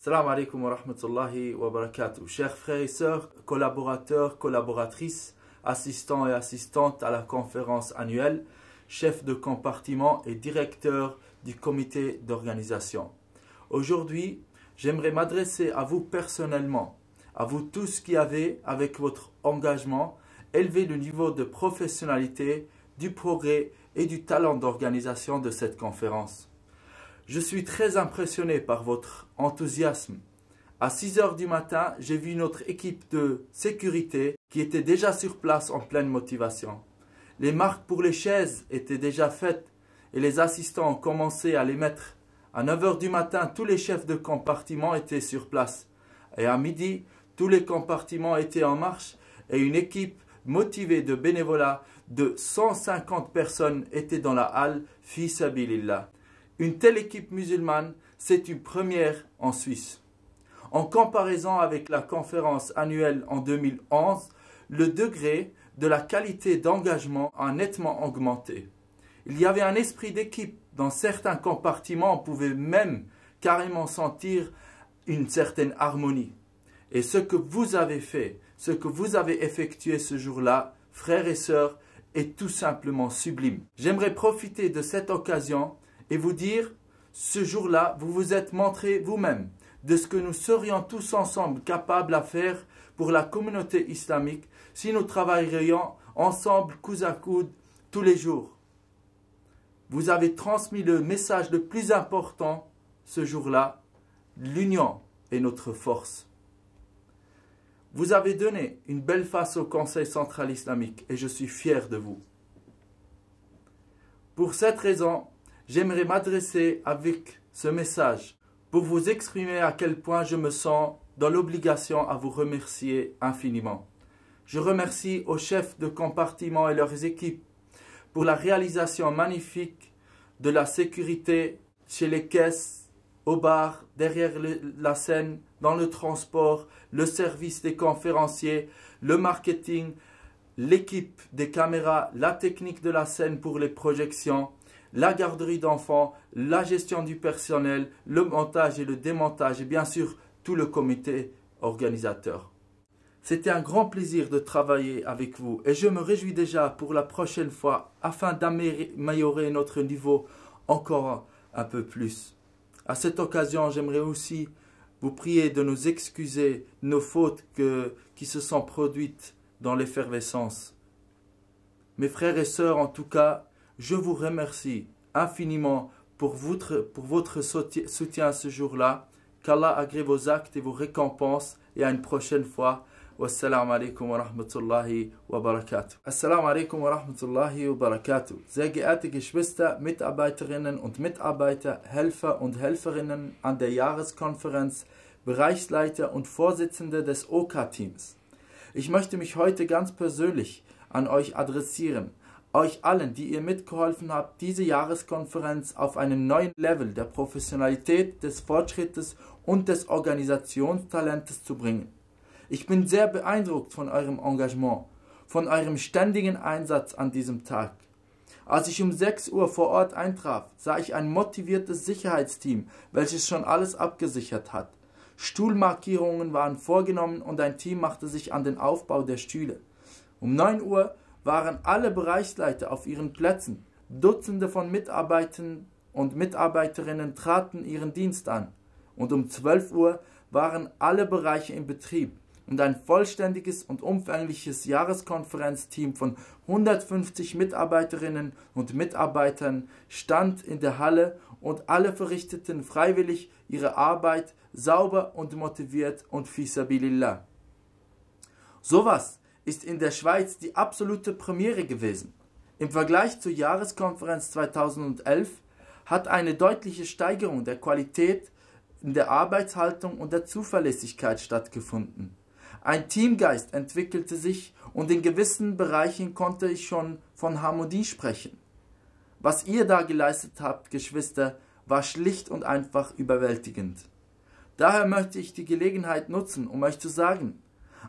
Salam alaikum wa rahmatullahi wa barakatuh. Chers frères et sœurs, collaborateurs, collaboratrices, assistants et assistantes à la conférence annuelle, chefs de compartiment et directeurs du comité d'organisation. Aujourd'hui, j'aimerais m'adresser à vous personnellement, à vous tous qui avez, avec votre engagement, élevé le niveau de professionnalité, du progrès et du talent d'organisation de cette conférence. Je suis très impressionné par votre enthousiasme. À 6 heures du matin, j'ai vu notre équipe de sécurité qui était déjà sur place en pleine motivation. Les marques pour les chaises étaient déjà faites et les assistants ont commencé à les mettre. À 9 heures du matin, tous les chefs de compartiment étaient sur place. Et à midi, tous les compartiments étaient en marche et une équipe motivée de bénévolat de 150 personnes était dans la halle Fi Sabilillah. Une telle équipe musulmane, c'est une première en Suisse. En comparaison avec la conférence annuelle en 2011, le degré de la qualité d'engagement a nettement augmenté. Il y avait un esprit d'équipe. Dans certains compartiments, on pouvait même carrément sentir une certaine harmonie. Et ce que vous avez fait, ce que vous avez effectué ce jour-là, frères et sœurs, est tout simplement sublime. J'aimerais profiter de cette occasion et vous dire, ce jour-là, vous vous êtes montré vous-même de ce que nous serions tous ensemble capables à faire pour la communauté islamique si nous travaillerions ensemble coude à coude tous les jours. Vous avez transmis le message le plus important ce jour-là, l'union est notre force. Vous avez donné une belle face au Conseil central islamique et je suis fier de vous. Pour cette raison, j'aimerais m'adresser avec ce message pour vous exprimer à quel point je me sens dans l'obligation à vous remercier infiniment. Je remercie aux chefs de compartiment et leurs équipes pour la réalisation magnifique de la sécurité chez les caisses, au bar, derrière la scène, dans le transport, le service des conférenciers, le marketing, l'équipe des caméras, la technique de la scène pour les projections, la garderie d'enfants, la gestion du personnel, le montage et le démontage et bien sûr tout le comité organisateur. C'était un grand plaisir de travailler avec vous et je me réjouis déjà pour la prochaine fois afin d'améliorer notre niveau encore un peu plus. À cette occasion, j'aimerais aussi vous prier de nous excuser nos fautes qui se sont produites dans l'effervescence. Mes frères et sœurs, en tout cas, je vous remercie infiniment pour votre soutien ce jour-là. Qu'Allah agrée vos actes et vos récompenses et à une prochaine fois. Wassalamu alaikum wa rahmatullahi wa barakatuh. Assalamu alaikum wa rahmatullahi wa barakatuh. Sehr geehrte Geschwister, Mitarbeiterinnen und Mitarbeiter, Helfer und Helferinnen an der Jahreskonferenz, Bereichsleiter und Vorsitzende des OK-Teams. Ich möchte mich heute ganz persönlich an euch adressieren. Euch allen, die ihr mitgeholfen habt, diese Jahreskonferenz auf einen neuen Level der Professionalität, des Fortschrittes und des Organisationstalentes zu bringen. Ich bin sehr beeindruckt von eurem Engagement, von eurem ständigen Einsatz an diesem Tag. Als ich um 6 Uhr vor Ort eintraf, sah ich ein motiviertes Sicherheitsteam, welches schon alles abgesichert hat. Stuhlmarkierungen waren vorgenommen und ein Team machte sich an den Aufbau der Stühle. Um 9 Uhr waren alle Bereichsleiter auf ihren Plätzen. Dutzende von Mitarbeitern und Mitarbeiterinnen traten ihren Dienst an. Und um 12 Uhr waren alle Bereiche in Betrieb. Und ein vollständiges und umfängliches Jahreskonferenzteam von 150 Mitarbeiterinnen und Mitarbeitern stand in der Halle und alle verrichteten freiwillig ihre Arbeit sauber und motiviert und fi sabilillah. Sowas ist in der Schweiz die absolute Premiere gewesen. Im Vergleich zur Jahreskonferenz 2011 hat eine deutliche Steigerung der Qualität in der Arbeitshaltung und der Zuverlässigkeit stattgefunden. Ein Teamgeist entwickelte sich und in gewissen Bereichen konnte ich schon von Harmonie sprechen. Was ihr da geleistet habt, Geschwister, war schlicht und einfach überwältigend. Daher möchte ich die Gelegenheit nutzen, um euch zu sagen,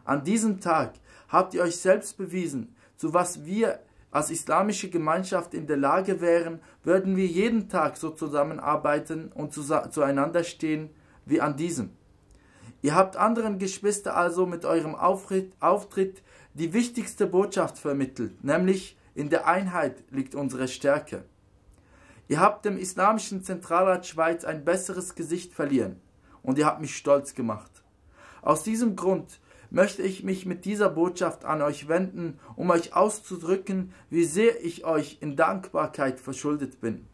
an diesem Tag habt ihr euch selbst bewiesen, zu was wir als islamische Gemeinschaft in der Lage wären, würden wir jeden Tag so zusammenarbeiten und zueinander stehen wie an diesem. Ihr habt anderen Geschwistern also mit eurem Auftritt die wichtigste Botschaft vermittelt, nämlich in der Einheit liegt unsere Stärke. Ihr habt dem Islamischen Zentralrat Schweiz ein besseres Gesicht verliehen und ihr habt mich stolz gemacht. Aus diesem Grund möchte ich mich mit dieser Botschaft an euch wenden, um euch auszudrücken, wie sehr ich euch in Dankbarkeit verschuldet bin.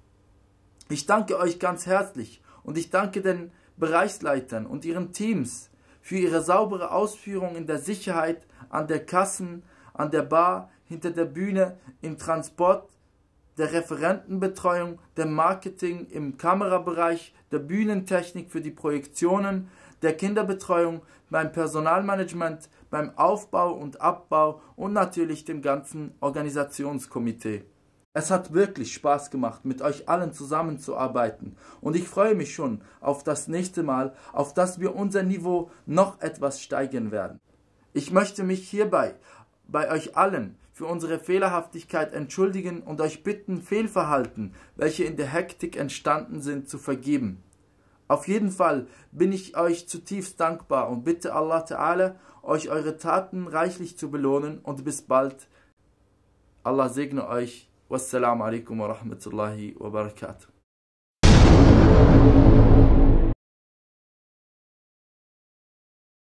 Ich danke euch ganz herzlich und ich danke den Bereichsleitern und ihren Teams für ihre saubere Ausführung in der Sicherheit, an der Kassen, an der Bar, hinter der Bühne, im Transport, der Referentenbetreuung, dem Marketing, im Kamerabereich, der Bühnentechnik für die Projektionen, der Kinderbetreuung, beim Personalmanagement, beim Aufbau und Abbau und natürlich dem ganzen Organisationskomitee. Es hat wirklich Spaß gemacht, mit euch allen zusammenzuarbeiten und ich freue mich schon auf das nächste Mal, auf das wir unser Niveau noch etwas steigern werden. Ich möchte mich hierbei bei euch allen für unsere Fehlerhaftigkeit entschuldigen und euch bitten, Fehlverhalten, welche in der Hektik entstanden sind, zu vergeben. Auf jeden Fall bin ich euch zutiefst dankbar und bitte Allah Ta'ala, euch eure Taten reichlich zu belohnen und bis bald. Allah segne euch. Wassalamu alaikum wa rahmatullahi wa barakatuh.